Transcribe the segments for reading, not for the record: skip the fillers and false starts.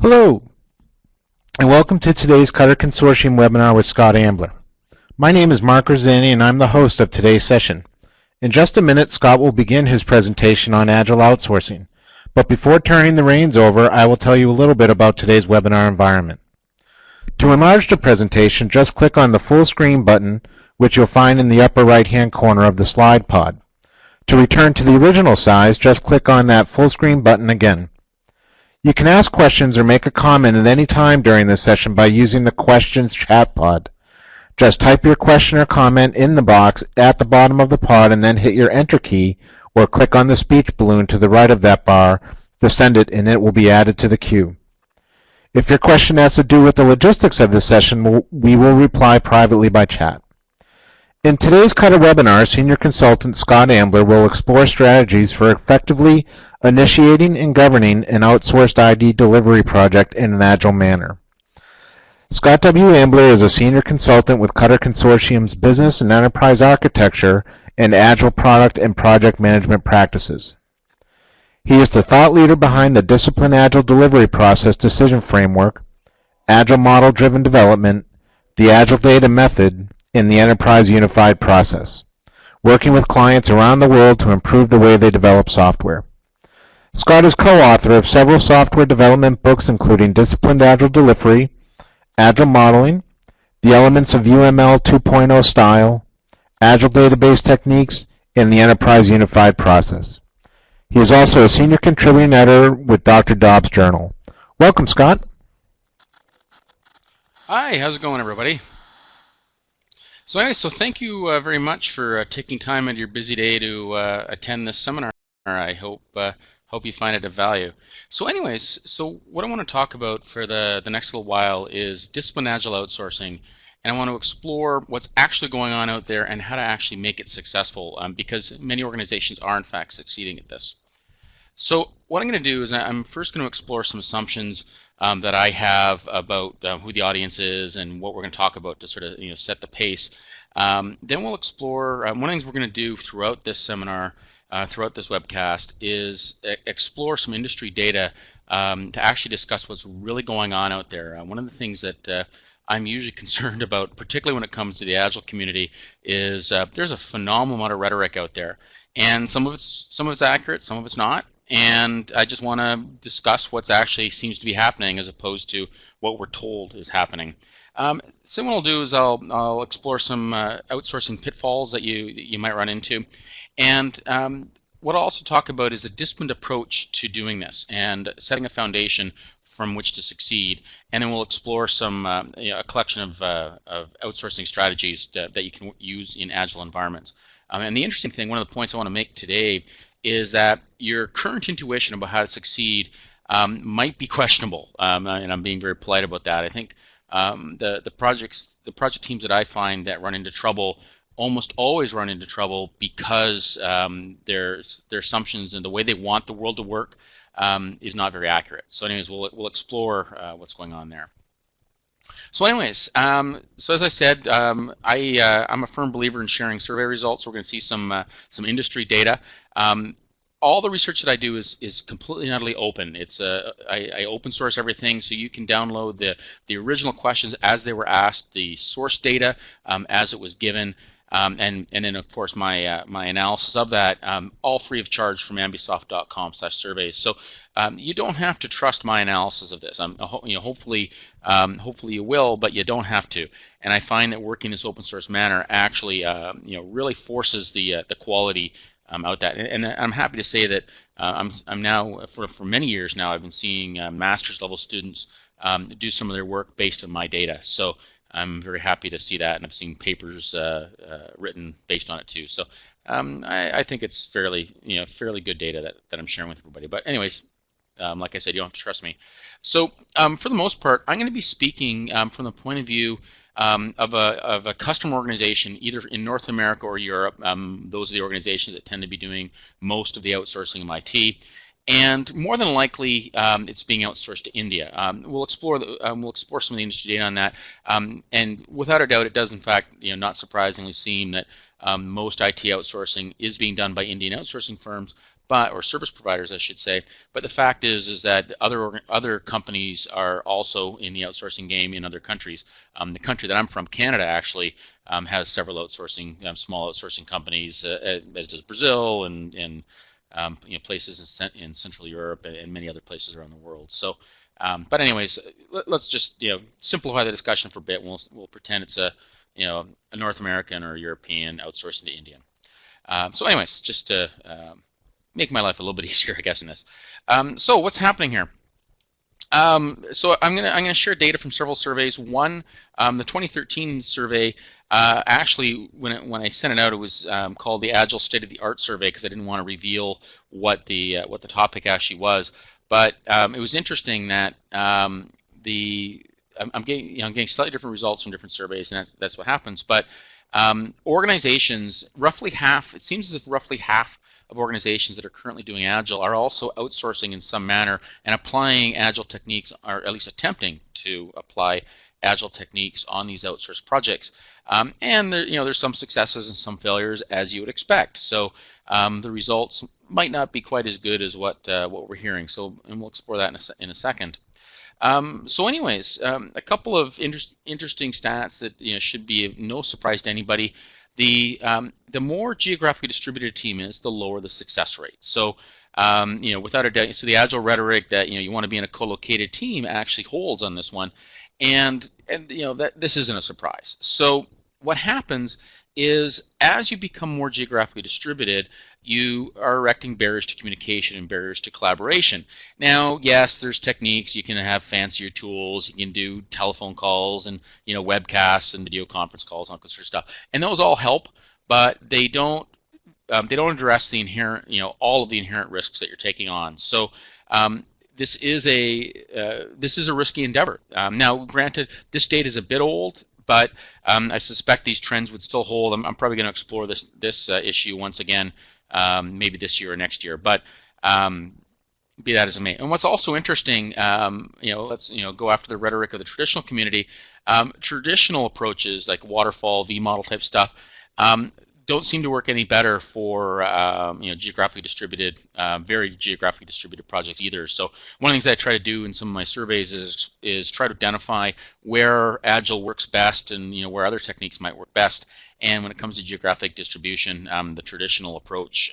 Hello, and welcome to today's Cutter Consortium webinar with Scott Ambler. My name is Mark Rosani, and I'm the host of today's session. In just a minute, Scott will begin his presentation on Agile Outsourcing. But before turning the reins over, I will tell you a little bit about today's webinar environment. To enlarge the presentation, just click on the full screen button, which you'll find in the upper right-hand corner of the slide pod. To return to the original size, just click on that full screen button again. You can ask questions or make a comment at any time during this session by using the questions chat pod. Just type your question or comment in the box at the bottom of the pod and then hit your enter key or click on the speech balloon to the right of that bar to send it, and it will be added to the queue. If your question has to do with the logistics of this session, we will reply privately by chat. In today's Cutter webinar, Senior Consultant Scott Ambler will explore strategies for effectively initiating and governing an outsourced ID delivery project in an agile manner. Scott W. Ambler is a Senior Consultant with Cutter Consortium's Business and Enterprise Architecture and Agile Product and Project Management practices. He is the thought leader behind the Disciplined Agile Delivery Process Decision Framework, Agile Model-Driven Development, the Agile Data Method, in the Enterprise Unified Process, working with clients around the world to improve the way they develop software. Scott is co-author of several software development books, including Disciplined Agile Delivery, Agile Modeling, The Elements of UML 2.0 Style, Agile Database Techniques, and the Enterprise Unified Process. He is also a senior contributing editor with Dr. Dobbs Journal. Welcome, Scott. Hi, how's it going, everybody? So anyway, thank you very much for taking time out of your busy day to attend this seminar. I hope you find it of value. So what I want to talk about for the next little while is Disciplined Agile Outsourcing, and I want to explore what's actually going on out there and how to actually make it successful, because many organizations are in fact succeeding at this. So what I'm going to do is I'm first going to explore some assumptions that I have about who the audience is and what we're going to talk about to sort of set the pace. Then we'll explore one of the things we're going to do throughout this seminar, throughout this webcast, is explore some industry data to actually discuss what's really going on out there. One of the things that I'm usually concerned about, particularly when it comes to the Agile community, is there's a phenomenal amount of rhetoric out there, and some of it's accurate, some of it's not. And I just want to discuss what's actually seems to be happening as opposed to what we're told is happening. So what I'll do is I'll explore some outsourcing pitfalls that you might run into, and what I'll also talk about is a disciplined approach to doing this and setting a foundation from which to succeed. And then we'll explore some a collection of outsourcing strategies that you can use in Agile environments. And the interesting thing, one of the points I want to make today, is that your current intuition about how to succeed might be questionable, and I'm being very polite about that. I think the project teams that I find that run into trouble almost always run into trouble because their assumptions and the way they want the world to work is not very accurate. So anyways, we'll explore what's going on there. So anyways, so as I said, I'm a firm believer in sharing survey results. We're going to see some industry data. All the research that I do is completely and utterly open. It's I open source everything, so you can download the original questions as they were asked, the source data as it was given, and then of course my analysis of that, all free of charge from ambisoft.com/surveys. So you don't have to trust my analysis of this. Hopefully you will, but you don't have to. And I find that working in this open source manner actually really forces the quality out that. And I'm happy to say that I'm now for many years now I've been seeing master's level students do some of their work based on my data. So I'm very happy to see that, and I've seen papers written based on it too. So I think it's fairly good data that I'm sharing with everybody. But anyways, like I said, you don't have to trust me. So for the most part, I'm going to be speaking from the point of view of a customer organization, either in North America or Europe. Those are the organizations that tend to be doing most of the outsourcing of IT. And more than likely, it's being outsourced to India. We'll explore some of the industry data on that. And without a doubt, it does in fact, not surprisingly, seem that most IT outsourcing is being done by Indian outsourcing firms, or service providers, I should say. But the fact is that other companies are also in the outsourcing game in other countries. The country that I'm from, Canada, actually has several small outsourcing companies, as does Brazil and places in Central Europe and many other places around the world. So, but anyways, let's just simplify the discussion for a bit. We'll pretend it's a North American or European outsourcing to Indian. So anyways, just to make my life a little bit easier, I guess, in this. So what's happening here? So I'm gonna share data from several surveys. One, the 2013 survey. Actually, when I sent it out, it was called the Agile State of the Art Survey because I didn't want to reveal what the topic actually was. But it was interesting that I'm getting slightly different results from different surveys, and that's what happens. But organizations, roughly half, it seems as if roughly half of organizations that are currently doing Agile are also outsourcing in some manner and applying Agile techniques, or at least attempting to apply Agile techniques on these outsourced projects. And there's some successes and some failures, as you would expect. So the results might not be quite as good as what we're hearing. So, and we'll explore that in a second. So anyways, a couple of interesting stats that should be of no surprise to anybody. The more geographically distributed a team is, the lower the success rate. So without a doubt, so the Agile rhetoric that you want to be in a co-located team actually holds on this one, and that this isn't a surprise. So what happens is, as you become more geographically distributed, you are erecting barriers to communication and barriers to collaboration. Now, yes, there's techniques. You can have fancier tools. You can do telephone calls and webcasts and video conference calls and all that sort of stuff, and those all help, but they don't address the inherent, all of the inherent risks that you're taking on. So this is a risky endeavor. Now, granted, this data is a bit old, but I suspect these trends would still hold. I'm probably going to explore this issue once again, maybe this year or next year. But be that as it may. And what's also interesting, let's go after the rhetoric of the traditional community. Traditional approaches like waterfall, V model type stuff don't seem to work any better for geographically distributed, very geographically distributed projects either. So one of the things that I try to do in some of my surveys is try to identify where Agile works best and where other techniques might work best. And when it comes to geographic distribution, the traditional approach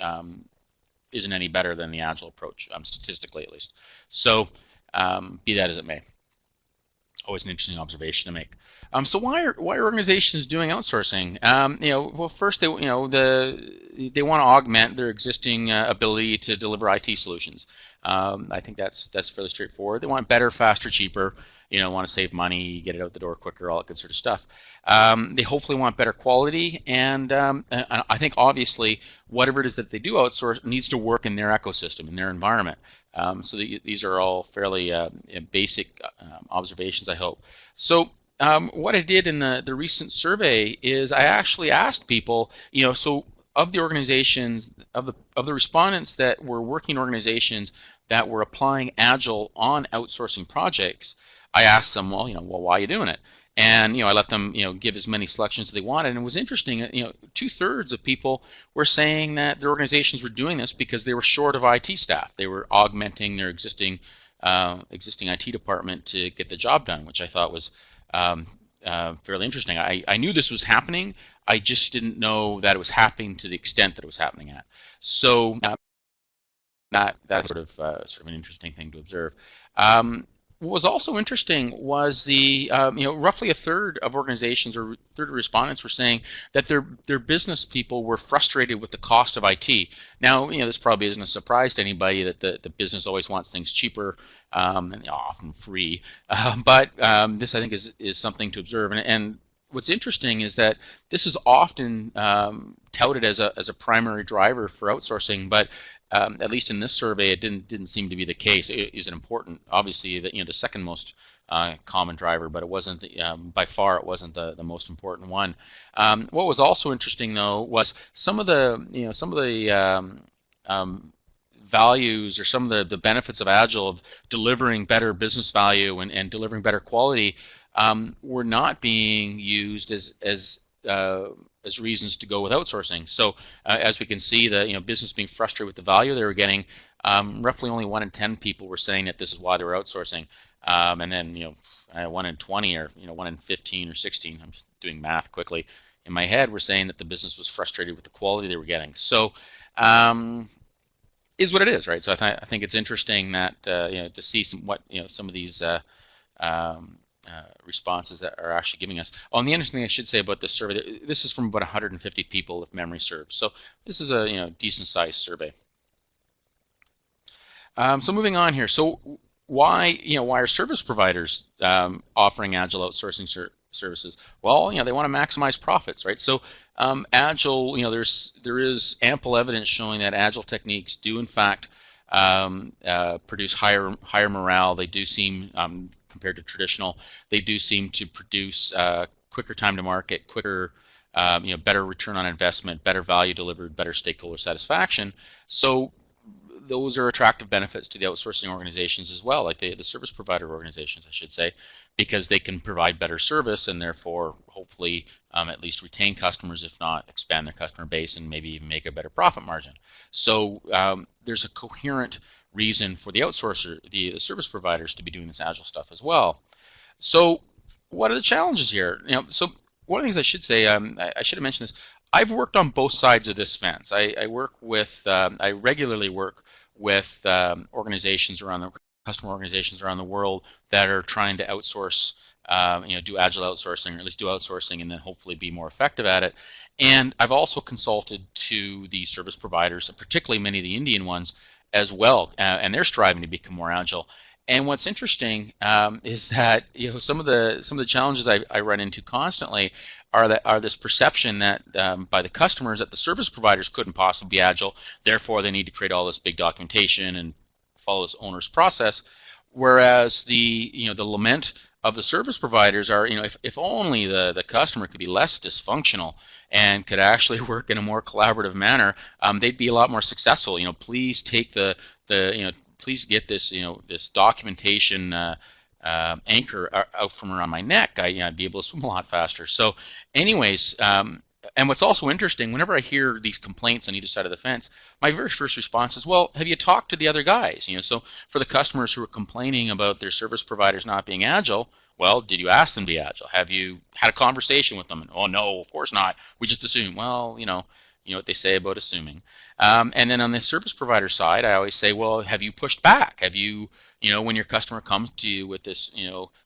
isn't any better than the Agile approach, statistically at least. So be that as it may. Always an interesting observation to make. So why are organizations doing outsourcing? Well, first they want to augment their existing ability to deliver IT solutions. I think that's fairly straightforward. They want better, faster, cheaper. Want to save money, get it out the door quicker, all that good sort of stuff. They hopefully want better quality, and I think obviously whatever it is that they do outsource needs to work in their ecosystem, in their environment. So these are all fairly basic observations, I hope. So what I did in the recent survey is I actually asked people, so of the organizations, of the respondents that were working organizations that were applying Agile on outsourcing projects, I asked them, well, why are you doing it? And I let them give as many selections as they wanted, and it was interesting. 2/3 of people were saying that their organizations were doing this because they were short of IT staff. They were augmenting their existing IT department to get the job done, which I thought was fairly interesting. I knew this was happening. I just didn't know that it was happening to the extent that it was happening at. So that's sort of an interesting thing to observe. What was also interesting was the roughly a third of organizations, or third of respondents, were saying that their business people were frustrated with the cost of IT. Now, this probably isn't a surprise to anybody that the business always wants things cheaper and often free. But this, I think, is something to observe. And what's interesting is that this is often touted as a primary driver for outsourcing, but at least in this survey, it didn't seem to be the case. It is an important, obviously, the second most common driver, but it wasn't by far. It wasn't the most important one. What was also interesting, though, was some of the values, or some of the benefits of Agile, of delivering better business value and delivering better quality, were not being used as as reasons to go with outsourcing. So as we can see, the business being frustrated with the value they were getting, roughly only 1 in 10 people were saying that this is why they were outsourcing, and then 1 in 20 or 1 in 15 or 16. I'm just doing math quickly in my head. Were saying that the business was frustrated with the quality they were getting. So is what it is, right? So I think it's interesting that to see some of these responses that are actually giving us. Oh, and the interesting thing I should say about this survey, this is from about 150 people, if memory serves. So this is a decent sized survey. So moving on here. So why are service providers offering agile outsourcing services? Well, they want to maximize profits, right? So agile, there is ample evidence showing that agile techniques do in fact produce higher morale. They do seem, compared to traditional, they do seem to produce quicker time to market, quicker, better return on investment, better value delivered, better stakeholder satisfaction. So those are attractive benefits to the outsourcing organizations as well, like the service provider organizations, I should say, because they can provide better service and therefore hopefully at least retain customers, if not expand their customer base and maybe even make a better profit margin. So there's a coherent reason for the outsourcer, the service providers, to be doing this agile stuff as well. So what are the challenges here? So one of the things I should say, I should have mentioned this. I've worked on both sides of this fence. I regularly work with organizations around customer organizations around the world that are trying to outsource, do agile outsourcing, or at least do outsourcing, and then hopefully be more effective at it. And I've also consulted to the service providers, particularly many of the Indian ones as well, and they're striving to become more agile. And what's interesting is that some of the challenges I run into constantly are this perception that by the customers that the service providers couldn't possibly be agile, therefore they need to create all this big documentation and follow this owner's process. Whereas the lament of the service providers are, if only the customer could be less dysfunctional and could actually work in a more collaborative manner, they'd be a lot more successful. Please take please get this this documentation anchor out from around my neck. I'd be able to swim a lot faster. So anyways, and what's also interesting, whenever I hear these complaints on either side of the fence, my very first response is, well, have you talked to the other guys? So for the customers who are complaining about their service providers not being agile, well, did you ask them to be agile? Have you had a conversation with them? And, oh, no, of course not. We just assume. Well, you know what they say about assuming. And then on the service provider side, I always say, well, have you pushed back? Have you, when your customer comes to you with this,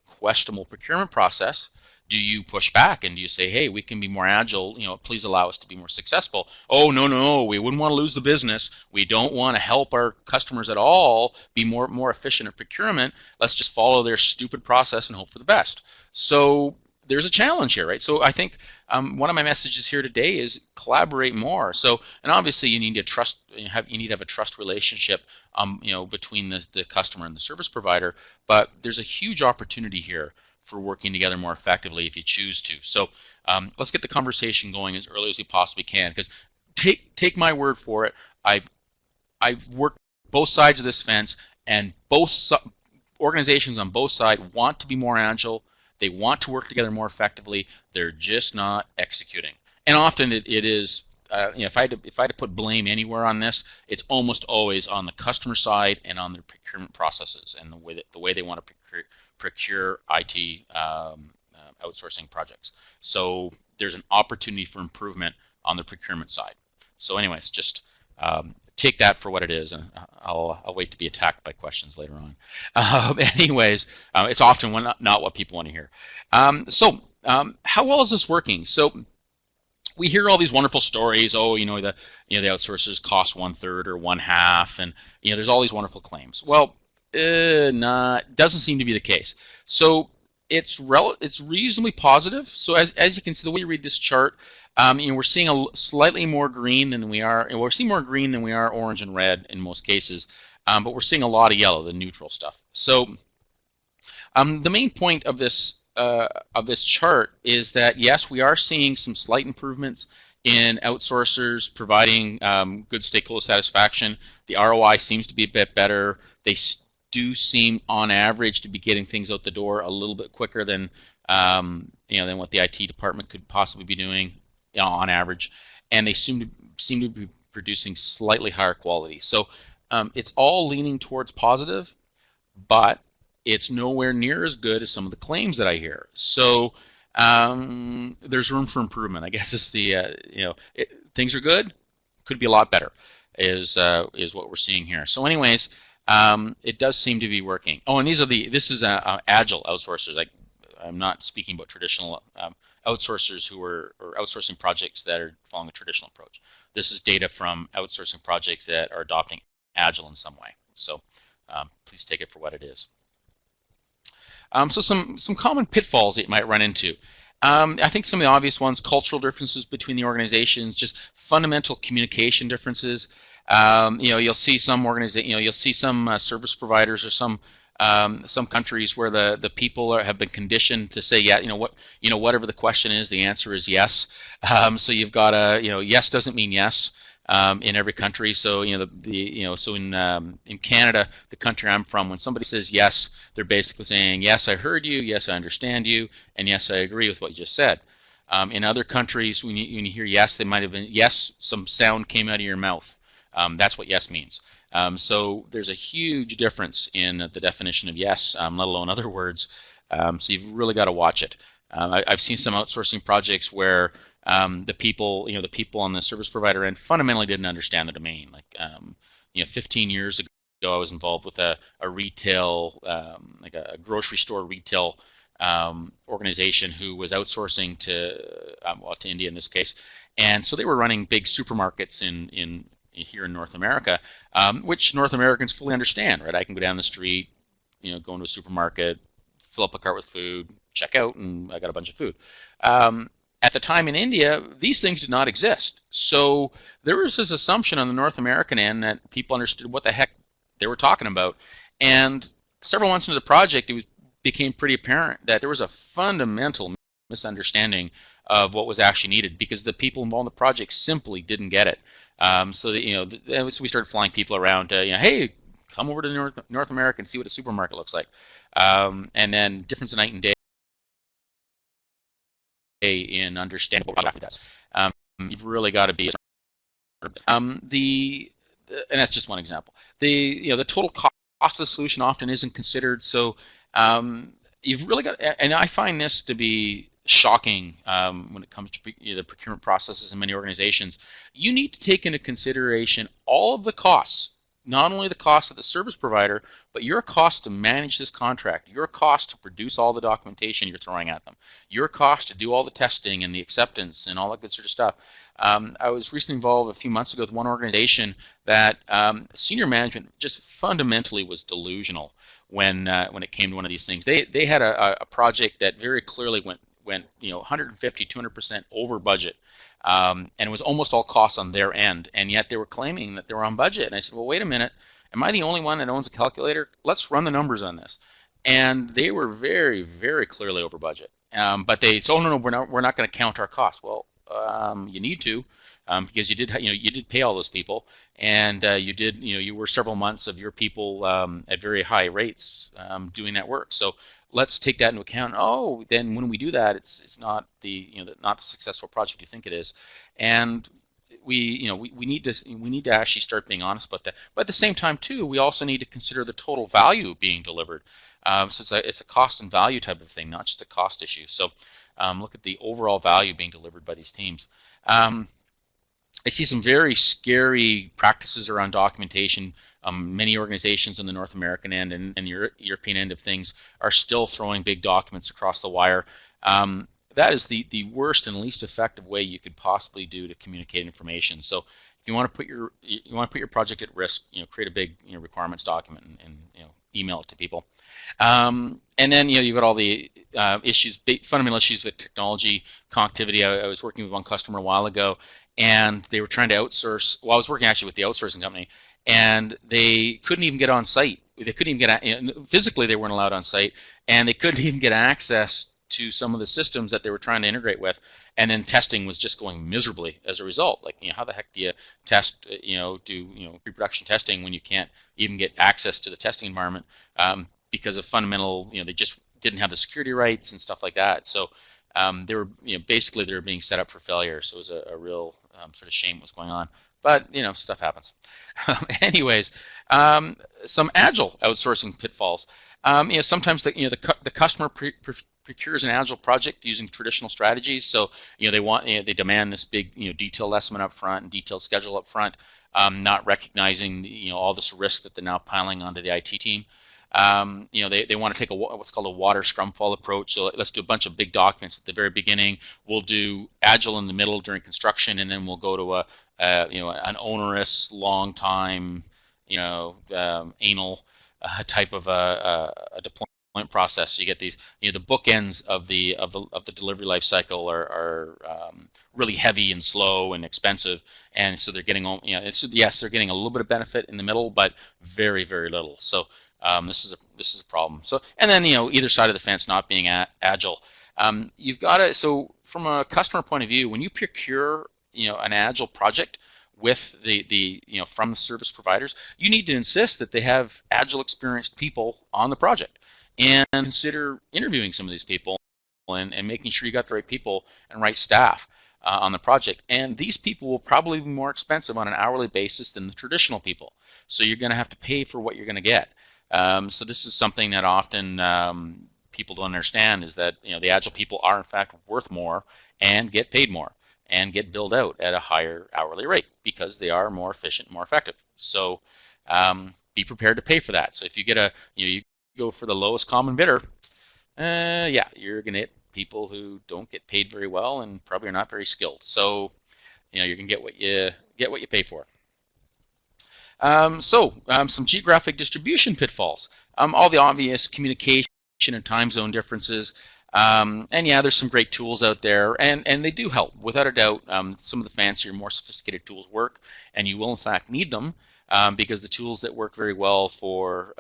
questionable procurement process, do you push back and do you say, hey, we can be more agile, please allow us to be more successful? Oh, no, we wouldn't want to lose the business. We don't want to help our customers at all be more efficient at procurement. Let's just follow their stupid process and hope for the best. So there's a challenge here, right? So I think one of my messages here today is collaborate more. So, and obviously you need to trust, you need to have a trust relationship, between the customer and the service provider. But there's a huge opportunity here for working together more effectively if you choose to. So let's get the conversation going as early as we possibly can. Because take my word for it, I've worked both sides of this fence, and organizations on both sides want to be more agile. They want to work together more effectively. They're just not executing. And often it is, if I had to put blame anywhere on this, it's almost always on the customer side and on their procurement processes and the way they want to procure IT outsourcing projects. So there's an opportunity for improvement on the procurement side. So anyways, just take that for what it is, and I'll wait to be attacked by questions later on. Anyways, it's often not what people want to hear. So how well is this working? So we hear all these wonderful stories. Oh, the outsourcers cost 1/3 or 1/2, and there's all these wonderful claims. Well, doesn't seem to be the case. So it's reasonably positive. So as you can see, the way you read this chart, we're seeing slightly more green than we are. We're seeing more green than we are orange and red in most cases, but we're seeing a lot of yellow, the neutral stuff. So the main point of this chart is that yes, we are seeing some slight improvements in outsourcers providing good stakeholder satisfaction. The ROI seems to be a bit better. They do seem, on average, to be getting things out the door a little bit quicker than than what the IT department could possibly be doing, on average, and they seem to be producing slightly higher quality. So it's all leaning towards positive, but it's nowhere near as good as some of the claims that I hear. So there's room for improvement, I guess. Is the things are good, could be a lot better, is what we're seeing here. So anyways, it does seem to be working. Oh, and this is agile outsourcers. I'm not speaking about traditional outsourcers or outsourcing projects that are following a traditional approach. This is data from outsourcing projects that are adopting agile in some way. So please take it for what it is. So some common pitfalls that you might run into. I think some of the obvious ones: cultural differences between the organizations, just fundamental communication differences. You'll see some you'll see some service providers or some countries where the people have been conditioned to say, whatever the question is, the answer is yes. So you've got yes doesn't mean yes in every country. So so in Canada, the country I'm from, when somebody says yes, they're basically saying, yes, I heard you, yes, I understand you, and yes, I agree with what you just said. In other countries, when you hear yes, they might have been yes, some sound came out of your mouth. That's what yes means. So there's a huge difference in the definition of yes, let alone other words. So you've really got to watch it. I've seen some outsourcing projects where the people on the service provider end fundamentally didn't understand the domain. 15 years ago, I was involved with a retail, like a grocery store retail organization who was outsourcing to India in this case, and so they were running big supermarkets in here in North America, which North Americans fully understand, right? I can go down the street, go into a supermarket, fill up a cart with food, check out, and I got a bunch of food. At the time in India, these things did not exist. So there was this assumption on the North American end that people understood what the heck they were talking about. And several months into the project, it became pretty apparent that there was a fundamental misunderstanding of what was actually needed because the people involved in the project simply didn't get it. So we started flying people around to, hey, come over to North America and see what a supermarket looks like. And then difference of night and day in understanding what geography does. You've really got to be and that's just one example. The total cost of the solution often isn't considered. So you've really got, and I find this to be shocking when it comes to the procurement processes in many organizations. You need to take into consideration all of the costs, not only the cost of the service provider, but your cost to manage this contract, your cost to produce all the documentation you're throwing at them, your cost to do all the testing and the acceptance and all that good sort of stuff. I was recently involved a few months ago with one organization that senior management just fundamentally was delusional when it came to one of these things. They had a project that very clearly went 150, 200% over budget. And it was almost all costs on their end, and yet they were claiming that they were on budget. And I said, well, wait a minute, am I the only one that owns a calculator? Let's run the numbers on this. And they were very, very clearly over budget. But they said, oh no, we're not going to count our costs. Well, you need to, because you did pay all those people, and you were several months of your people at very high rates doing that work. So let's take that into account. Oh, then when we do that, it's not the not the successful project you think it is, and we need to actually start being honest about that. But at the same time too, we also need to consider the total value being delivered. So it's a cost and value type of thing, not just a cost issue. So look at the overall value being delivered by these teams. I see some very scary practices around documentation. Many organizations on the North American end and the European end of things are still throwing big documents across the wire. That is the worst and least effective way you could possibly do to communicate information. So if you want to put your project at risk, create a big requirements document and email it to people. And then you've got all the fundamental issues with technology connectivity. I was working with one customer a while ago, and they were trying to outsource. Well, I was working actually with the outsourcing company, and they couldn't even get on site. They couldn't even get physically, they weren't allowed on site, and they couldn't even get access to some of the systems that they were trying to integrate with. And then testing was just going miserably as a result. Like, how the heck do you test, do pre-production testing when you can't even get access to the testing environment because of fundamental, they just didn't have the security rights and stuff like that. So they were, basically they were being set up for failure. So it was a real sort of shame what was going on. But stuff happens. Anyways, some agile outsourcing pitfalls. Sometimes the customer procures an agile project using traditional strategies. So they demand this big detailed estimate up front and detailed schedule up front, not recognizing all this risk that they're now piling onto the IT team. They want to take what's called a water scrumfall approach. So let's do a bunch of big documents at the very beginning. We'll do agile in the middle during construction, and then we'll go to an onerous, long time, anal type of a deployment process. So you get these, the bookends of the delivery life cycle are really heavy and slow and expensive, and so they're getting, yes, they're getting a little bit of benefit in the middle, but very, very little. So this is a problem. So, and then either side of the fence not being agile. You've got to, so from a customer point of view, when you procure an agile project with the from the service providers, you need to insist that they have agile experienced people on the project, and consider interviewing some of these people and making sure you got the right people and right staff on the project. And these people will probably be more expensive on an hourly basis than the traditional people. So you're going to have to pay for what you're going to get. So this is something that often people don't understand, is that the agile people are in fact worth more and get paid more and get billed out at a higher hourly rate because they are more efficient and more effective. So be prepared to pay for that. So if you get you go for the lowest common bidder, yeah, you're going to get people who don't get paid very well and probably are not very skilled. So you're going to get what you pay for. Some geographic distribution pitfalls. All the obvious communication and time zone differences. And yeah, there's some great tools out there, and they do help, without a doubt. Some of the fancier, more sophisticated tools work, and you will in fact need them, because the tools that work very well for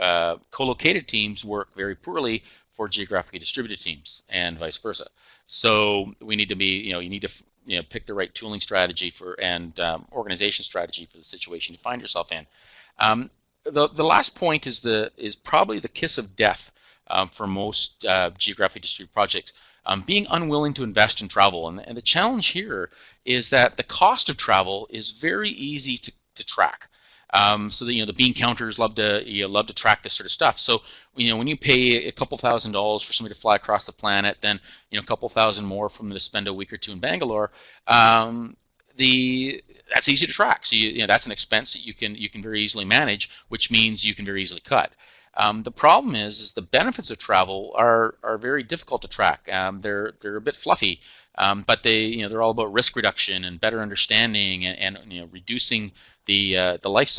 co-located teams work very poorly for geographically distributed teams, and vice versa. So we need to be, you need to pick the right tooling strategy and organization strategy for the situation you find yourself in. The last point is probably the kiss of death for most geographically distributed projects, being unwilling to invest in travel. And the challenge here is that the cost of travel is very easy to track. So the bean counters love to track this sort of stuff. So when you pay a couple $1,000s for somebody to fly across the planet, then a couple thousand more for them to spend a week or two in Bangalore, that's easy to track. So that's an expense that you can very easily manage, which means you can very easily cut. The problem is the benefits of travel are very difficult to track. They're a bit fluffy, but they're all about risk reduction and better understanding and reducing the life,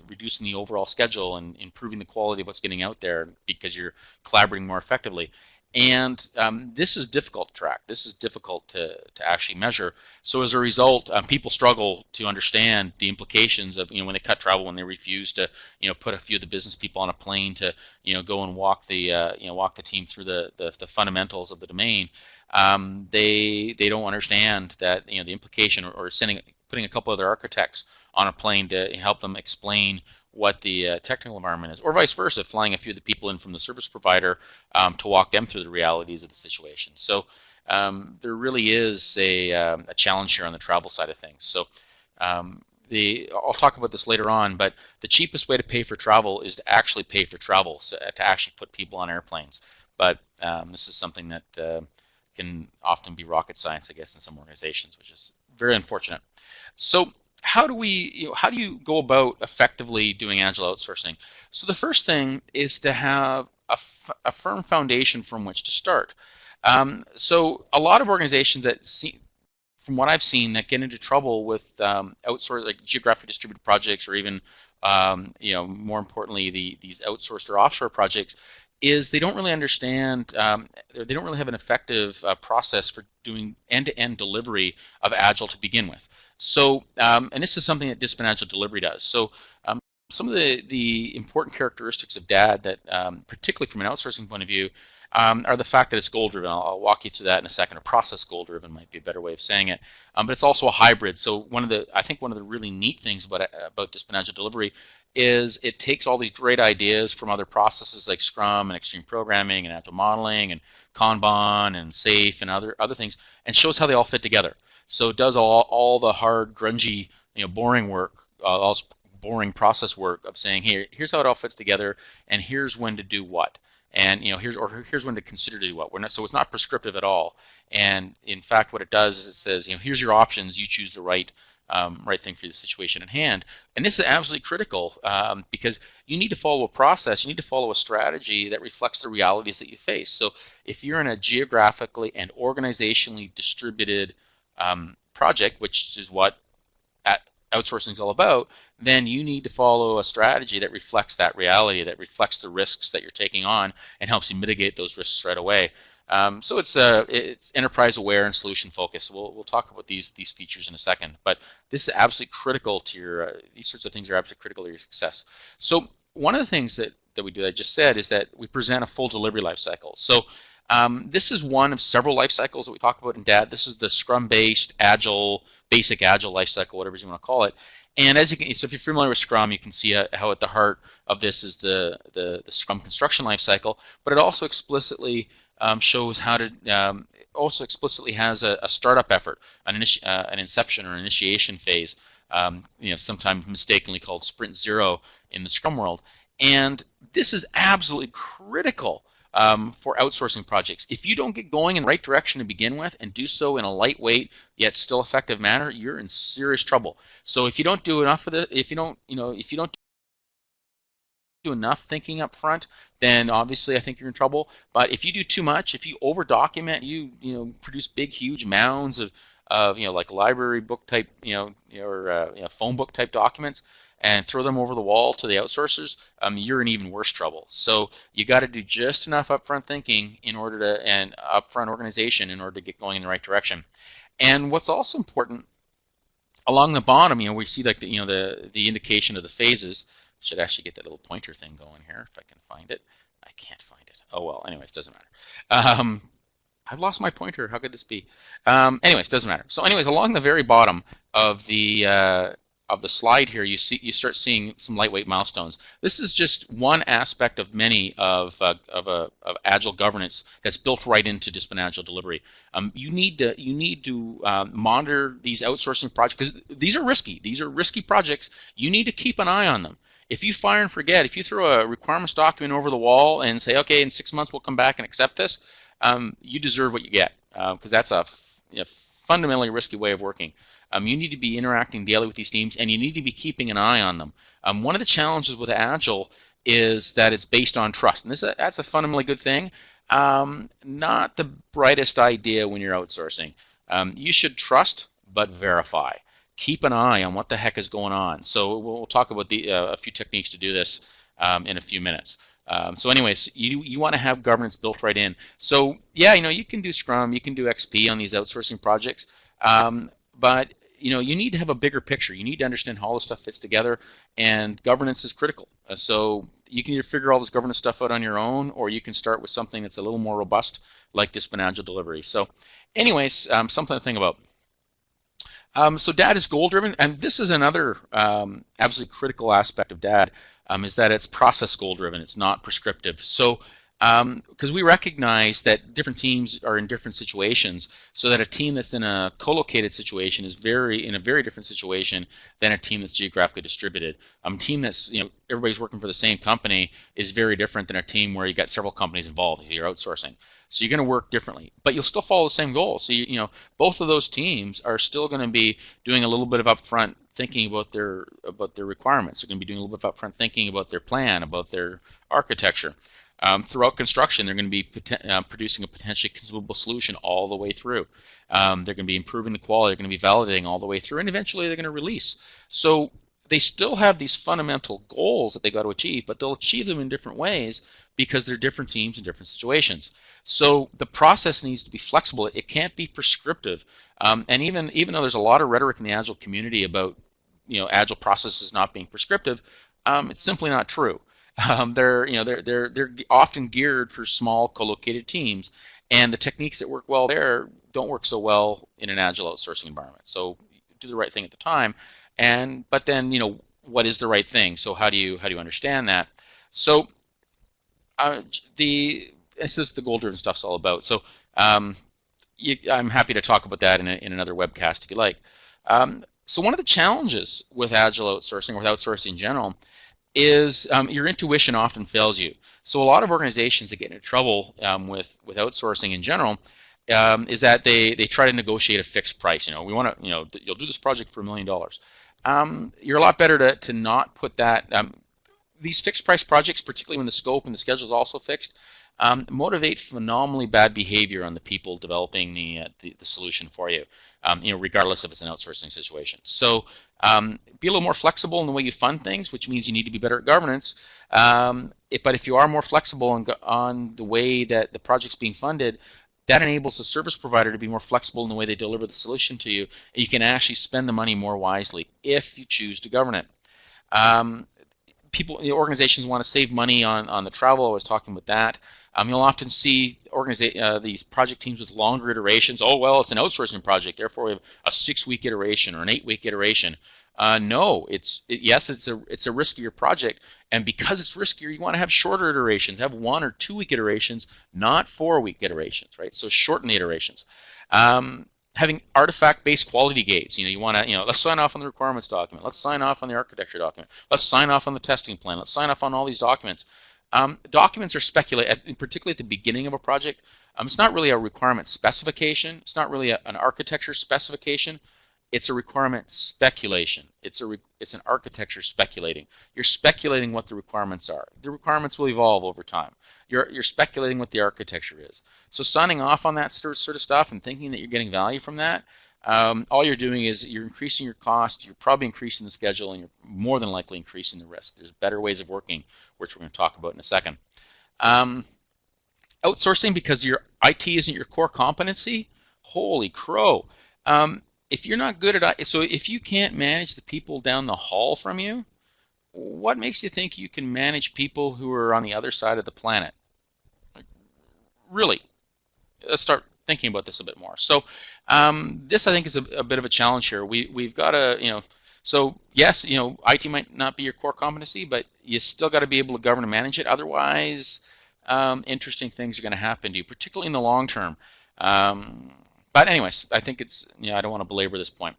reducing the overall schedule and improving the quality of what's getting out there because you're collaborating more effectively. And this is difficult to track. This is difficult to actually measure. So as a result, people struggle to understand the implications of when they cut travel, when they refuse to put a few of the business people on a plane to go and walk the team through the fundamentals of the domain. They don't understand that the implication or putting a couple of their architects on a plane to help them explain what the technical environment is, or vice versa, flying a few of the people in from the service provider to walk them through the realities of the situation. So there really is a challenge here on the travel side of things. So I'll talk about this later on, but the cheapest way to pay for travel is to actually pay for travel, so to actually put people on airplanes. But this is something that can often be rocket science, I guess, in some organizations, which is very unfortunate. So how do you go about effectively doing agile outsourcing? So the first thing is to have a firm foundation from which to start. So a lot of organizations from what I've seen, that get into trouble with outsourced, like geographically distributed projects, or even more importantly, these outsourced or offshore projects, is they don't really understand, they don't really have an effective process for doing end-to-end delivery of Agile to begin with. So, and this is something that Disciplined Agile Delivery does. So, some of the important characteristics of DAD that, particularly from an outsourcing point of view, are the fact that it's goal-driven. I'll walk you through that in a second. Or process goal-driven might be a better way of saying it. But it's also a hybrid. So I think one of the really neat things about Disciplined Agile Delivery is it takes all these great ideas from other processes like Scrum and Extreme Programming and Agile Modeling and Kanban and SAFe and other things, and shows how they all fit together. So it does all the hard, grungy, boring work, all boring process work of saying, here's how it all fits together, and here's when to do what, and here's when to consider to do what. So it's not prescriptive at all. And in fact, what it does is it says, here's your options. You choose the right thing for the situation at hand. And this is absolutely critical because you need to follow a process. You need to follow a strategy that reflects the realities that you face. So if you're in a geographically and organizationally distributed project, which is what outsourcing is all about, then you need to follow a strategy that reflects that reality, that reflects the risks that you're taking on, and helps you mitigate those risks right away. So it's enterprise aware and solution focused. We'll talk about these features in a second, but this is absolutely critical to your. These sorts of things are absolutely critical to your success. So one of the things that we do, I just said, is that we present a full delivery life cycle. So this is one of several life cycles that we talk about in DAD. This is the Scrum-based Agile, basic Agile life cycle, whatever you want to call it. And as you can, so if you're familiar with Scrum, you can see how at the heart of this is the Scrum construction life cycle. But it also explicitly shows how to also explicitly has a startup effort, an inception or initiation phase, sometimes mistakenly called Sprint Zero in the Scrum world. And this is absolutely critical for outsourcing projects. If you don't get going in the right direction to begin with and do so in a lightweight yet still effective manner, you're in serious trouble. So if you don't do enough of if you don't do enough thinking up front, then obviously I think you're in trouble. But if you do too much, if you over document, you produce big, huge mounds of like library book type, or phone book type documents, and throw them over the wall to the outsourcers, you're in even worse trouble. So you got to do just enough upfront thinking and upfront organization in order to get going in the right direction. And what's also important, along the bottom, we see like the indication of the phases. Should actually get that little pointer thing going here if I can find it. I can't find it. Oh well. Anyways, doesn't matter. I've lost my pointer. How could this be? Anyways, doesn't matter. So anyways, along the very bottom of the slide here, you start seeing some lightweight milestones. This is just one aspect of many of Agile governance that's built right into Disciplined Agile Delivery. You need to monitor these outsourcing projects because these are risky. These are risky projects. You need to keep an eye on them. If you fire and forget, if you throw a requirements document over the wall and say, okay, in 6 months we'll come back and accept this, you deserve what you get because that's a fundamentally risky way of working. You need to be interacting daily with these teams, and you need to be keeping an eye on them. One of the challenges with Agile is that it's based on trust, and that's a fundamentally good thing. Not the brightest idea when you're outsourcing. You should trust but verify. Keep an eye on what the heck is going on. So we'll talk about a few techniques to do this in a few minutes. So anyways, you want to have governance built right in. So yeah, you can do Scrum, you can do XP on these outsourcing projects, but you need to have a bigger picture. You need to understand how all this stuff fits together, and governance is critical. So you can either figure all this governance stuff out on your own, or you can start with something that's a little more robust, like Disciplined Agile Delivery. So anyways, something to think about. So DAD is goal-driven, and this is another absolutely critical aspect of DAD, is that it's process goal-driven. It's not prescriptive. So because we recognize that different teams are in different situations, so that a team that's in a co-located situation is in a very different situation than a team that's geographically distributed. A team that's everybody's working for the same company is very different than a team where you got several companies involved if you're outsourcing. So you're going to work differently, but you'll still follow the same goals. So both of those teams are still going to be doing a little bit of upfront thinking about their requirements. They're going to be doing a little bit of upfront thinking about their plan, about their architecture. Throughout construction, they're going to be producing a potentially consumable solution all the way through. They're going to be improving the quality. They're going to be validating all the way through, and eventually they're going to release. So they still have these fundamental goals that they got to achieve, but they'll achieve them in different ways because they're different teams in different situations. So the process needs to be flexible. It can't be prescriptive. And even though there's a lot of rhetoric in the Agile community about Agile processes not being prescriptive, it's simply not true. They're often geared for small co-located teams, and the techniques that work well there don't work so well in an Agile outsourcing environment. So do the right thing at the time, but then what is the right thing? So how do you understand that? So this is the goal-driven stuff's all about. So I'm happy to talk about that in another webcast if you like. So one of the challenges with Agile outsourcing, or with outsourcing in general, is your intuition often fails you. So a lot of organizations that get into trouble with outsourcing in general is that they try to negotiate a fixed price. We want to, you'll do this project for $1 million. You're a lot better to not put that. These fixed price projects, particularly when the scope and the schedule is also fixed, motivate phenomenally bad behavior on the people developing the solution for you. Regardless if it's an outsourcing situation. So be a little more flexible in the way you fund things, which means you need to be better at governance. But if you are more flexible on the way that the project's being funded, that enables the service provider to be more flexible in the way they deliver the solution to you, and you can actually spend the money more wisely if you choose to govern it. Organizations want to save money on the travel. I was talking about that. You'll often see these project teams with longer iterations. Oh, well, it's an outsourcing project, therefore we have a 6-week iteration or an 8-week iteration. No, it's a riskier project, and because it's riskier, you want to have shorter iterations. Have 1 or 2-week iterations, not 4-week iterations, right? So shorten the iterations. Having artifact-based quality gates. You want to, let's sign off on the requirements document. Let's sign off on the architecture document. Let's sign off on the testing plan. Let's sign off on all these documents. Documents are particularly at the beginning of a project. It's not really a requirement specification. It's not really an architecture specification. It's a requirement speculation. It's an architecture speculating. You're speculating what the requirements are. The requirements will evolve over time. You're speculating what the architecture is. So signing off on that sort of stuff and thinking that you're getting value from that, all you're doing is you're increasing your cost, you're probably increasing the schedule, and you're more than likely increasing the risk. There's better ways of working, which we're going to talk about in a second. Outsourcing because your IT isn't your core competency, holy crow. If you're not good at it, so if you can't manage the people down the hall from you, what makes you think you can manage people who are on the other side of the planet? Really, let's start thinking about this a bit more. So this, I think, is a bit of a challenge here. We've got to, so yes, IT might not be your core competency, but you still got to be able to govern and manage it. Otherwise, interesting things are going to happen to you, particularly in the long term. But anyways, I think it's, I don't want to belabor this point.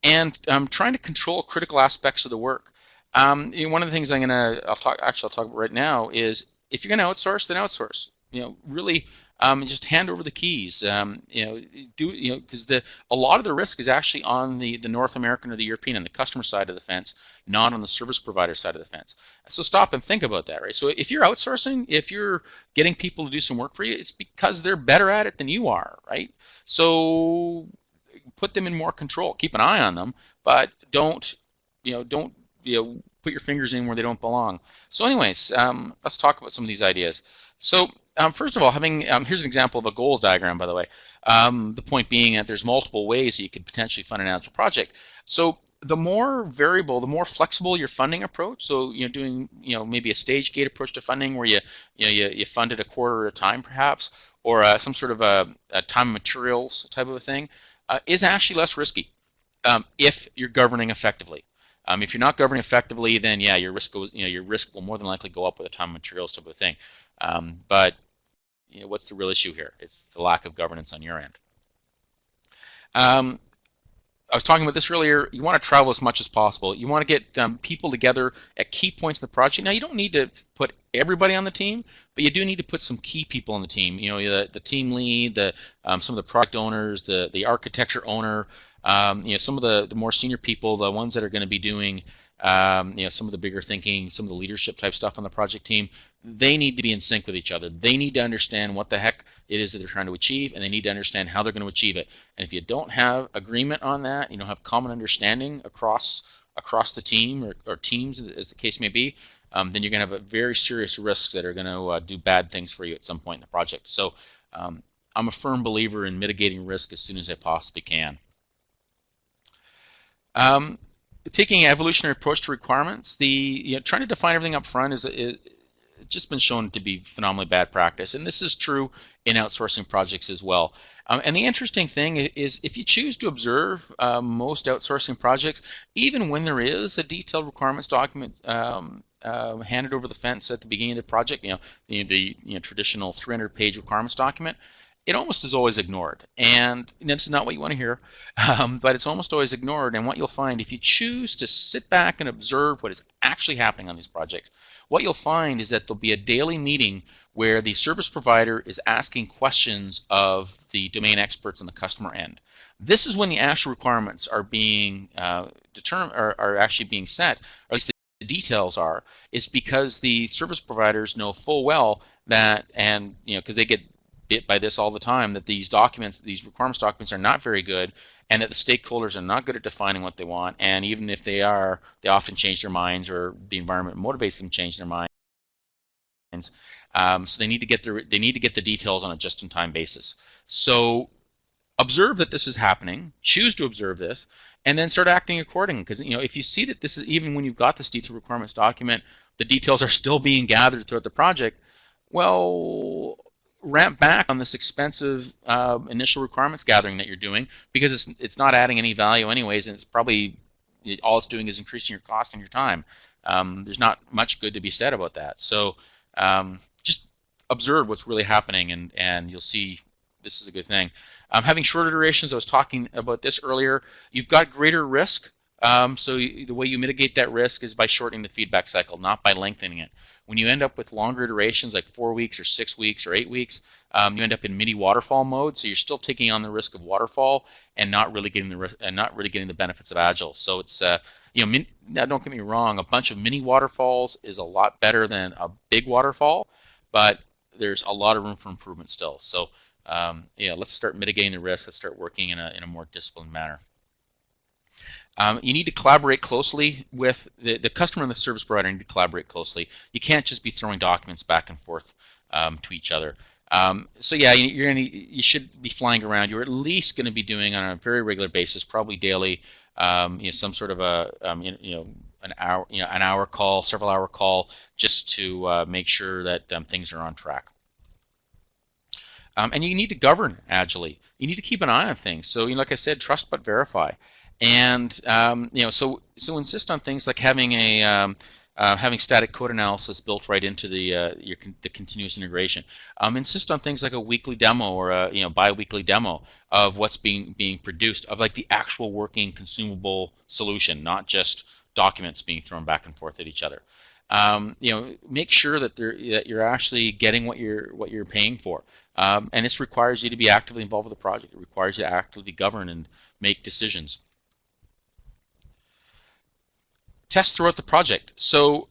And trying to control critical aspects of the work. One of the things I'll talk about right now is if you're going to outsource, then outsource. Really just hand over the keys. Because a lot of the risk is actually on the North American or the European and the customer side of the fence, not on the service provider side of the fence. So stop and think about that, right? So if you're outsourcing, if you're getting people to do some work for you, it's because they're better at it than you are, right? So put them in more control. Keep an eye on them, but don't put your fingers in where they don't belong. So anyways, let's talk about some of these ideas. So first of all, here's an example of a goals diagram, by the way. The point being that there's multiple ways that you could potentially fund an Agile project. So the more variable, the more flexible your funding approach. So doing maybe a stage gate approach to funding where you fund it a quarter at a time, perhaps, or some sort of a time and materials type of a thing, is actually less risky if you're governing effectively. If you're not governing effectively, then yeah, your risk will more than likely go up with a time and materials type of thing. But what's the real issue here? It's the lack of governance on your end. I was talking about this earlier. You want to travel as much as possible. You want to get people together at key points in the project. Now, you don't need to put everybody on the team, but you do need to put some key people on the team. The team lead, some of the product owners, the architecture owner, some of the more senior people, the ones that are going to be doing some of the bigger thinking, some of the leadership type stuff on the project team. They need to be in sync with each other. They need to understand what the heck it is that they're trying to achieve, and they need to understand how they're going to achieve it. And if you don't have agreement on that, have common understanding across the team or teams, as the case may be, then you're going to have a very serious risks that are going to do bad things for you at some point in the project. So I'm a firm believer in mitigating risk as soon as I possibly can. Taking an evolutionary approach to requirements, trying to define everything up front is just been shown to be phenomenally bad practice, and this is true in outsourcing projects as well. And the interesting thing is, if you choose to observe most outsourcing projects, even when there is a detailed requirements document handed over the fence at the beginning of the project, the traditional 300-page requirements document, it almost is always ignored. And this is not what you want to hear, but it's almost always ignored. And what you'll find, if you choose to sit back and observe what is actually happening on these projects, what you'll find is that there'll be a daily meeting where the service provider is asking questions of the domain experts on the customer end. This is when the actual requirements are being determined, are actually being set, or at least the details are, is because the service providers know full well that, and because they get bit by this all the time, that these requirements documents are not very good, and that the stakeholders are not good at defining what they want, and even if they are, they often change their minds, or the environment motivates them to change their minds. So they need to get the details on a just-in-time basis. So observe that this is happening, choose to observe this, and then start acting accordingly. Because if you see that this is, even when you've got this detailed requirements document, the details are still being gathered throughout the project, well, ramp back on this expensive initial requirements gathering that you're doing, because it's not adding any value anyways, and it's probably all it's doing is increasing your cost and your time. There's not much good to be said about that. So just observe what's really happening, and you'll see this is a good thing. Having shorter durations, I was talking about this earlier. You've got greater risk. So the way you mitigate that risk is by shortening the feedback cycle, not by lengthening it. When you end up with longer durations, like 4 weeks or 6 weeks or 8 weeks, you end up in mini waterfall mode. So you're still taking on the risk of waterfall and not really getting the benefits of Agile. So it's now don't get me wrong, a bunch of mini waterfalls is a lot better than a big waterfall, but there's a lot of room for improvement still. So let's start mitigating the risk. Let's start working in a more disciplined manner. You need to collaborate closely with the customer and the service provider. Need to collaborate closely. You can't just be throwing documents back and forth to each other. So yeah, you should be flying around. You're at least going to be doing on a very regular basis, probably daily, some sort of an hour call, several hour call, just to make sure that things are on track. And you need to govern agilely. You need to keep an eye on things. So like I said, trust but verify. And so insist on things like having having static code analysis built right into the continuous integration. Insist on things like a weekly demo or a bi-weekly demo of what's being produced, of like the actual working consumable solution, not just documents being thrown back and forth at each other. Make sure that you're actually getting what you're paying for. And this requires you to be actively involved with the project. It requires you to actively govern and make decisions. Test throughout the project. So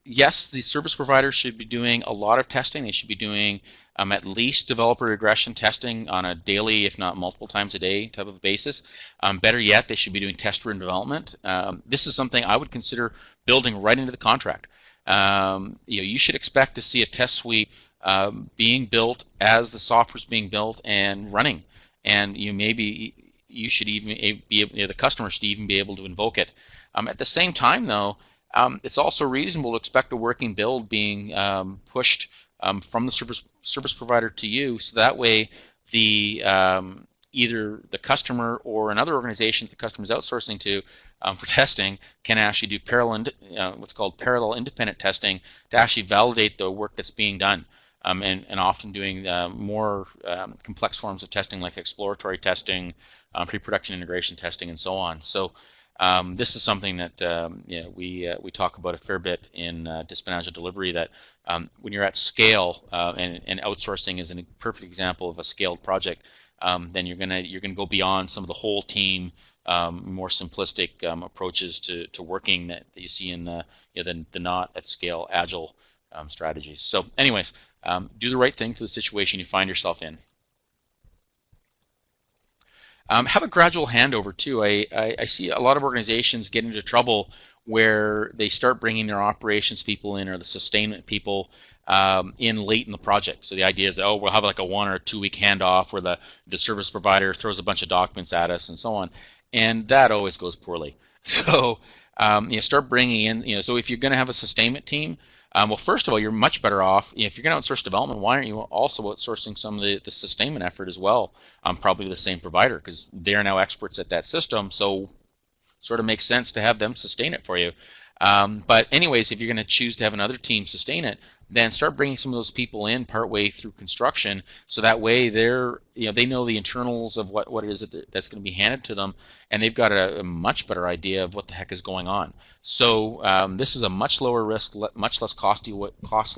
yes, the service provider should be doing a lot of testing. They should be doing at least developer regression testing on a daily, if not multiple times a day type of basis. Better yet, they should be doing test-driven development. This is something I would consider building right into the contract. You should expect to see a test suite being built as the software is being built and running, and you should even the customer should even be able to invoke it. At the same time, though, it's also reasonable to expect a working build being pushed from the service provider to you, so that way the either the customer or another organization the customer is outsourcing to for testing can actually do what's called parallel independent testing to actually validate the work that's being done. And often doing more complex forms of testing like exploratory testing, pre-production integration testing, and so on. So this is something that we talk about a fair bit in Disciplined Agile Delivery, that when you're at scale, and outsourcing is a perfect example of a scaled project, then you're gonna go beyond some of the whole team, more simplistic approaches to working that you see in the not at scale Agile strategies. So anyways, do the right thing for the situation you find yourself in. Have a gradual handover too. I see a lot of organizations get into trouble where they start bringing their operations people in, or the sustainment people in late in the project. So the idea is that, we'll have like a 1 or 2 week handoff where the service provider throws a bunch of documents at us and so on, and that always goes poorly. So start bringing in, so if you're going to have a sustainment team, Well, first of all, you're much better off if you're going to outsource development. Why aren't you also outsourcing some of the sustainment effort as well? Probably the same provider, because they're now experts at that system. So sort of makes sense to have them sustain it for you. But anyways, if you're going to choose to have another team sustain it, then start bringing some of those people in partway through construction, so that way they know the internals of what it is that's going to be handed to them, and they've got a much better idea of what the heck is going on. So this is a much lower risk, much less costly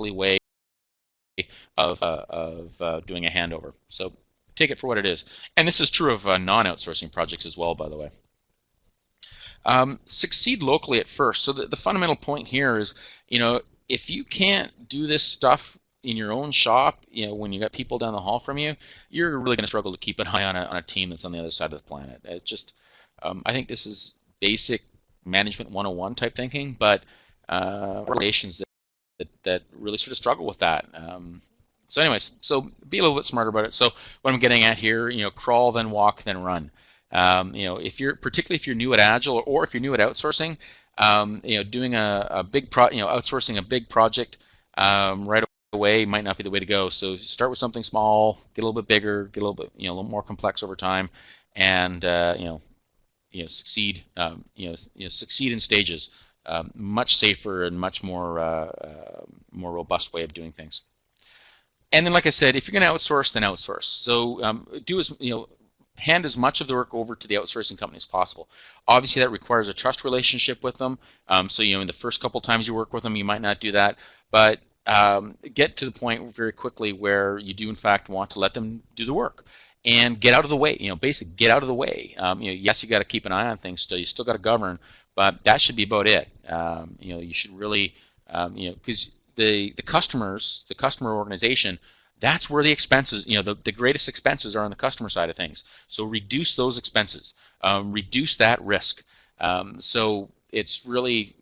way of doing a handover. So take it for what it is, and this is true of non-outsourcing projects as well, by the way. Succeed locally at first. So the fundamental point here is, if you can't do this stuff in your own shop, when you got people down the hall from you, you're really going to struggle to keep an that on a team that's on the other side of the planet. It's just, I think this is basic management 101 type thinking, but organizations that really sort of struggle with that. So anyways, so be a little bit smarter about it. So what I'm getting at here, crawl, then walk, then run. Particularly if you're new at Agile, or if you're new at outsourcing, doing a big outsourcing a big project right away might not be the way to go. So start with something small, get a little bit bigger, get a little bit a little more complex over time, and succeed. Succeed in stages. Much safer and much more robust way of doing things. And then, like I said, if you're going to outsource, then outsource. So hand as much of the work over to the outsourcing company as possible. Obviously, that requires a trust relationship with them. So in the first couple times you work with them, you might not do that, but get to the point very quickly where you do in fact want to let them do the work and get out of the way. Basically get out of the way. Yes, you got to keep an eye on things still. You still got to govern, but that should be about it. You should really, because the customer organization, that's where the expenses, the greatest expenses are on the customer side of things. So reduce those expenses, reduce that risk. So it's really,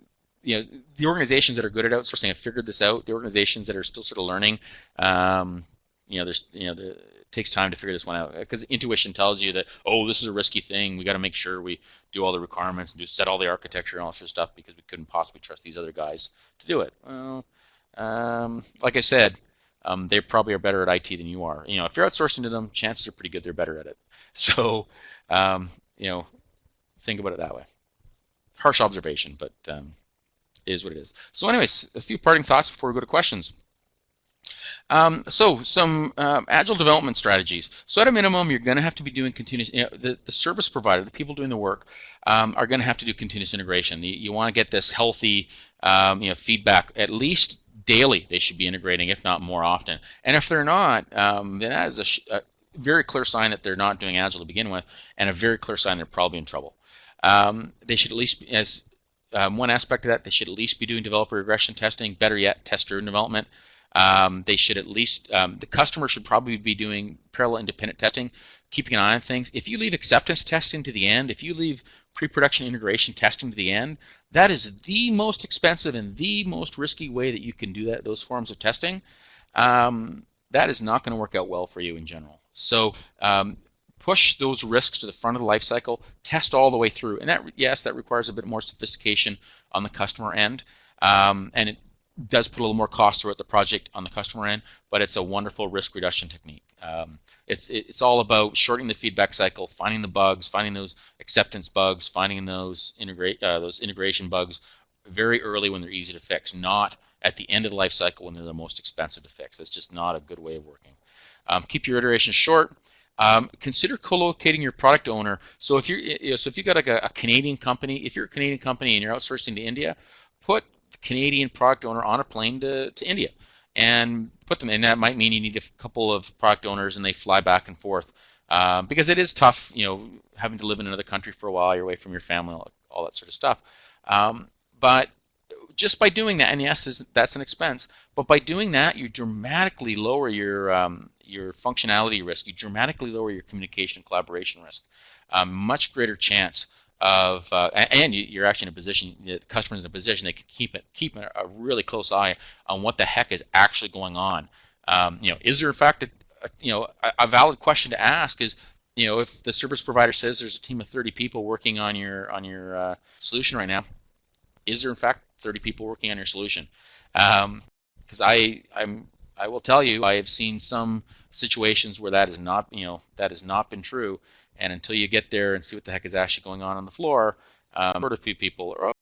the organizations that are good at outsourcing have figured this out. The organizations that are still sort of learning, it takes time to figure this one out, because intuition tells you that, oh, this is a risky thing. We got to make sure we do all the requirements and set all the architecture and all sort of stuff, because we couldn't possibly trust these other guys to do it. Well, like I said, they probably are better at IT than you are. If you're outsourcing to them, chances are pretty good they're better at it. So, think about it that way. Harsh observation, but it is what it is. So anyways, a few parting thoughts before we go to questions. So some agile development strategies. So at a minimum, you're going to have to be doing continuous, the service provider, the people doing the work, are going to have to do continuous integration. You want to get this healthy feedback at least daily. They should be integrating, if not more often. And if they're not, then that is a very clear sign that they're not doing Agile to begin with, and a very clear sign they're probably in trouble. They should at least, as one aspect of that, they should at least be doing developer regression testing. Better yet, test-driven development. They should at least, the customer should probably be doing parallel independent testing, keeping an eye on things. If you leave acceptance testing to the end, if you leave pre-production integration testing to the end, that is the most expensive and the most risky way that you can do those forms of testing. That is not going to work out well for you in general. So push those risks to the front of the life cycle, test all the way through. And that requires a bit more sophistication on the customer end. And it does put a little more cost throughout the project on the customer end, but it's a wonderful risk reduction technique. It's all about shortening the feedback cycle, finding the bugs, finding those acceptance bugs, finding those integration bugs very early when they're easy to fix, not at the end of the life cycle when they're the most expensive to fix. That's just not a good way of working. Keep your iterations short. Consider co-locating your product owner. So if you've got like a Canadian company, if you're a Canadian company and you're outsourcing to India, put the Canadian product owner on a plane to India and put them in. That might mean you need a couple of product owners and they fly back and forth, because it is tough, having to live in another country for a while, you're away from your family, all that sort of stuff. But just by doing that, and yes, that's an expense, but by doing that, you dramatically lower your functionality risk. You dramatically lower your communication and collaboration risk. Much greater chance of, and you're actually in a position, the customer's in a position they can keep a really close eye on what the heck is actually going on. Is there in fact a valid question to ask is, if the service provider says there's a team of 30 people working on your solution right now, is there in fact 30 people working on your solution. Because I will tell you, I have seen some situations where that is not, that has not been true. And until you get there and see what the heck is actually going on the floor, heard a few people,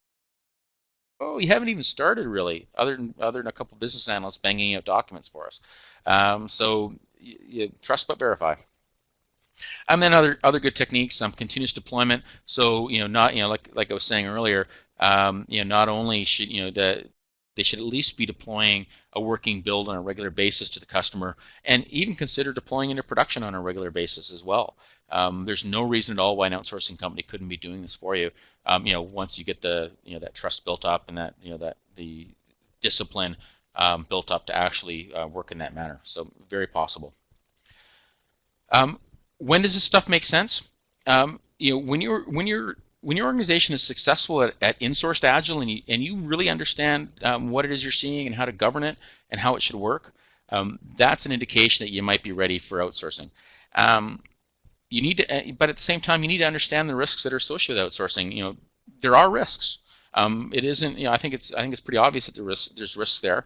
oh, you haven't even started really, other than a couple business analysts banging out documents for us. So you trust but verify. And then other good techniques, continuous deployment. So not like I was saying earlier, not only should they should at least be deploying a working build on a regular basis to the customer, and even consider deploying into production on a regular basis as well. There's no reason at all why an outsourcing company couldn't be doing this for you. Once you get the that trust built up and that that the discipline built up to actually work in that manner. So very possible. When does this stuff make sense? When your organization is successful at in-sourced Agile and you really understand what it is you're seeing and how to govern it and how it should work, that's an indication that you might be ready for outsourcing. You need to, but at the same time, you need to understand the risks that are associated with outsourcing. There are risks. It isn't. I think it's pretty obvious that there's risks there.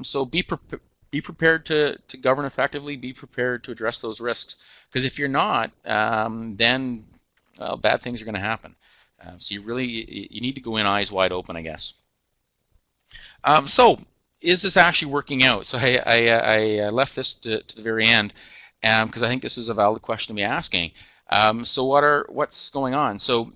So be prepared to govern effectively. Be prepared to address those risks. Because if you're not, then bad things are going to happen. So you need to go in eyes wide open, I guess. So is this actually working out? So I left this to the very end because I think this is a valid question to be asking. So what's going on? So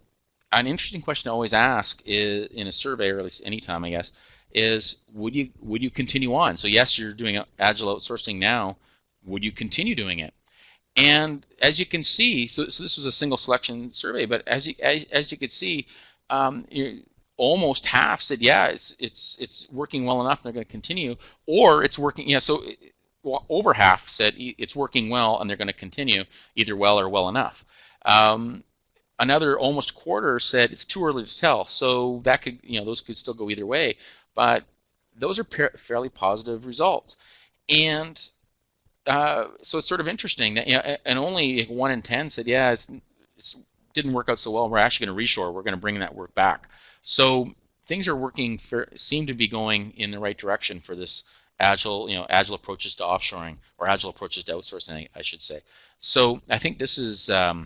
an interesting question to always ask is, in a survey, or at least anytime, I guess, is would you continue on? So yes, you're doing Agile outsourcing now. Would you continue doing it? And as you can see, so this was a single selection survey, but as you could see, almost half said, yeah, it's working well enough, and they're going to continue, or it's working. Over half said it's working well, and they're going to continue, either well or well enough. Another almost quarter said it's too early to tell. So that could, those could still go either way, but those are fairly positive results. And so it's sort of interesting that and only 1 in 10 said, yeah, it didn't work out so well. We're actually going to reshore. We're going to bring that work back. So things are working, seem to be going in the right direction for this agile, agile approaches to offshoring, or agile approaches to outsourcing, I should say. So I think this is, I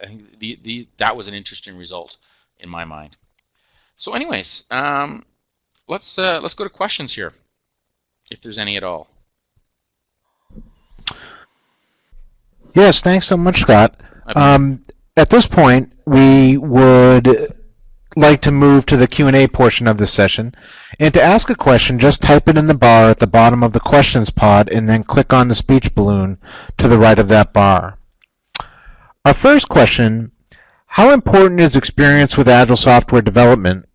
think that was an interesting result in my mind. So anyways, let's go to questions here, if there's any at all. Yes, thanks so much, Scott. At this point, we would like to move to the Q&A portion of the session. And to ask a question, just type it in the bar at the bottom of the questions pod and then click on the speech balloon to the right of that bar. Our first question, how important is experience with Agile software development?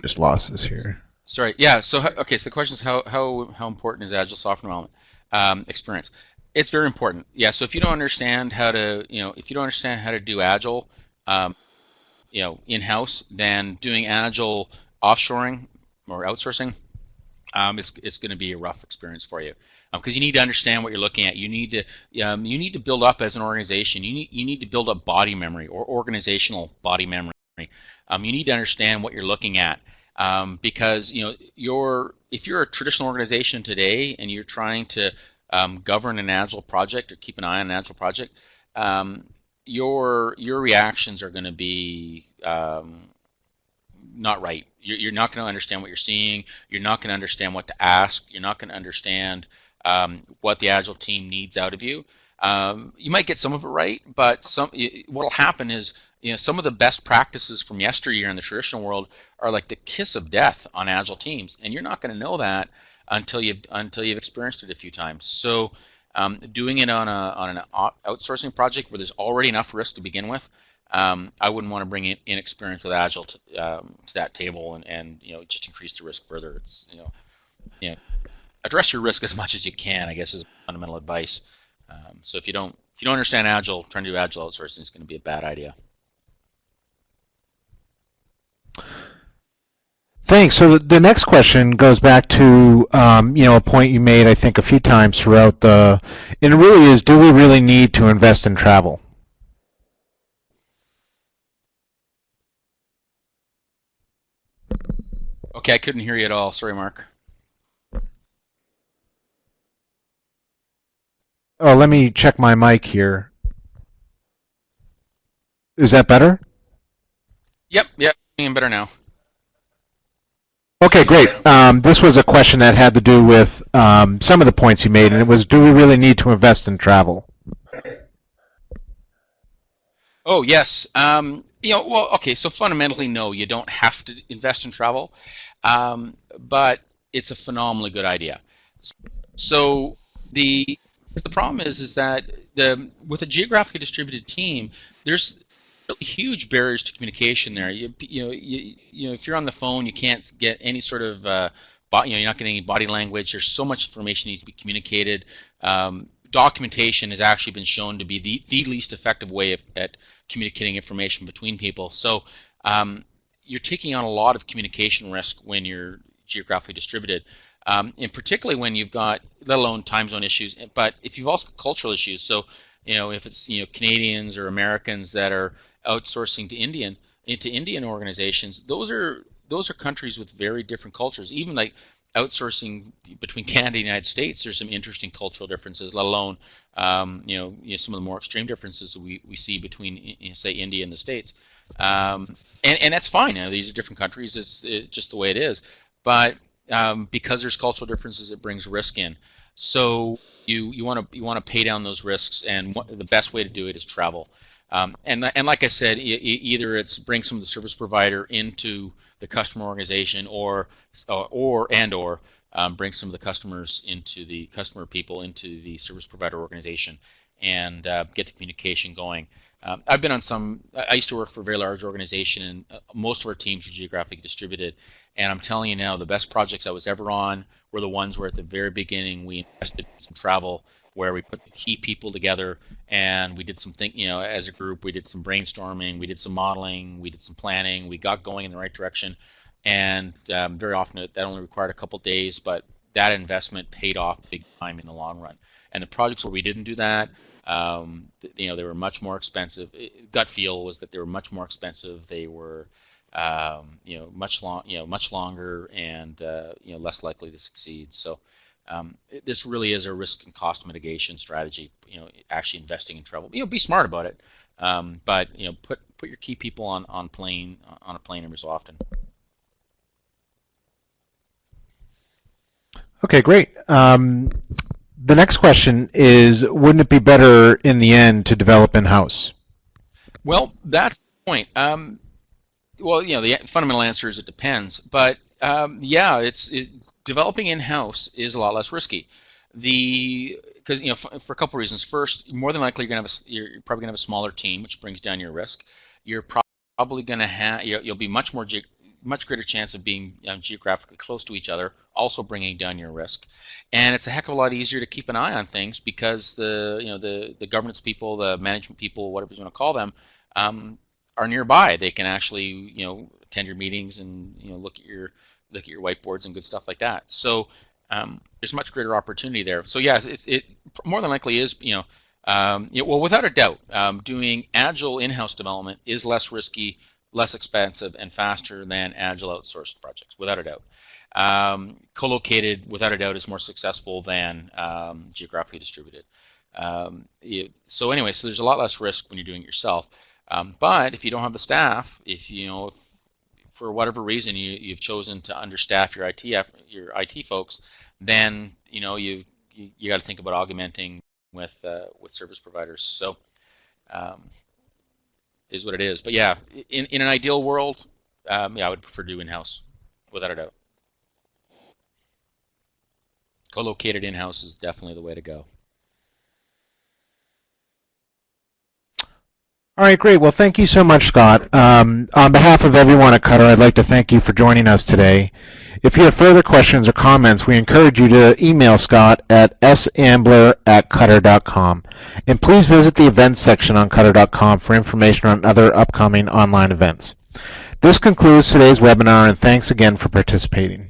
Just lost this here. Sorry, yeah, so the question is how important is Agile software development experience? It's very important. Yeah, so if you don't understand how to, do Agile, in-house, then doing Agile offshoring or outsourcing, it's going to be a rough experience for you, because you need to understand what you're looking at. You need to build up as an organization. You need to build up body memory, or organizational body memory. You need to understand what you're looking at, because if you're a traditional organization today and you're trying to govern an Agile project or keep an eye on an Agile project, your reactions are going to be not right. You're not going to understand what you're seeing. You're not going to understand what to ask. You're not going to understand what the Agile team needs out of you. You might get some of it right, but what will happen is, some of the best practices from yesteryear in the traditional world are like the kiss of death on Agile teams, and you're not going to know that until you've experienced it a few times. So doing it on an outsourcing project where there's already enough risk to begin with, I wouldn't want to bring inexperience with Agile to that table and just increase the risk further. It's address your risk as much as you can, I guess, is fundamental advice. So if you don't understand Agile, trying to do Agile outsourcing is going to be a bad idea. Thanks. So the next question goes back to a point you made, I think, a few times throughout and it really is: do we really need to invest in travel? Okay, I couldn't hear you at all. Sorry, Mark. Oh, let me check my mic here. Is that better? Yep, getting better now. Okay, great. This was a question that had to do with some of the points you made, and it was, do we really need to invest in travel? Oh, yes. Well, okay, so fundamentally, no, you don't have to invest in travel, but it's a phenomenally good idea. So the problem is that with a geographically distributed team, there's really huge barriers to communication there. If you're on the phone, you can't get any sort of you're not getting any body language. There's so much information needs to be communicated. Documentation has actually been shown to be the least effective way at communicating information between people. So you're taking on a lot of communication risk when you're geographically distributed, and particularly when you've got, let alone time zone issues, but if you've also got cultural issues. So if it's Canadians or Americans that are outsourcing into Indian organizations, those are countries with very different cultures. Even like outsourcing between Canada and the United States, there's some interesting cultural differences, let alone some of the more extreme differences we see between say India and the States, and that's fine. These are different countries. It's just the way it is. But because there's cultural differences, it brings risk in. So you want to pay down those risks, and the best way to do it is travel. And like I said, either it's bring some of the service provider into the customer organization, or bring some of the customers into the customer people into the service provider organization, and get the communication going. I've been on some. I used to work for a very large organization, and most of our teams were geographically distributed. And I'm telling you now, the best projects I was ever on were the ones where at the very beginning we invested in some travel, where we put the key people together and we did something, as a group, we did some brainstorming, we did some modeling, we did some planning, we got going in the right direction. And very often that only required a couple days, but that investment paid off big time in the long run. And the projects where we didn't do that, they were much more expensive. Gut feel was that they were much more expensive. They were much longer, and less likely to succeed. So this really is a risk and cost mitigation strategy. Actually investing in travel. Be smart about it, but put your key people on a plane every so often. Okay, great. The next question is, wouldn't it be better in the end to develop in-house? Well, that's the point. The fundamental answer is it depends. But developing in-house is a lot less risky. Because for a couple of reasons. First, more than likely you're probably gonna have a smaller team, which brings down your risk. You're probably gonna have you'll be much greater chance of being geographically close to each other, also bringing down your risk. And it's a heck of a lot easier to keep an eye on things because the governance people, the management people, whatever you want to call them, are nearby. They can actually attend your meetings and look at your whiteboards and good stuff like that. So there's much greater opportunity there. So yeah, it more than likely is well, without a doubt, doing Agile in-house development is less risky, less expensive, and faster than Agile outsourced projects, without a doubt. Co-located, without a doubt, is more successful than geographically distributed. So there's a lot less risk when you're doing it yourself. But if you don't have the staff, if for whatever reason you've chosen to understaff your IT folks, then you got to think about augmenting with service providers. So is what it is. But yeah, in an ideal world, I would prefer to do in-house, without a doubt. Co-located in-house is definitely the way to go. All right, great. Well, thank you so much, Scott. On behalf of everyone at Cutter, I'd like to thank you for joining us today. If you have further questions or comments, we encourage you to email Scott at sambler@cutter.com. And please visit the events section on cutter.com for information on other upcoming online events. This concludes today's webinar, and thanks again for participating.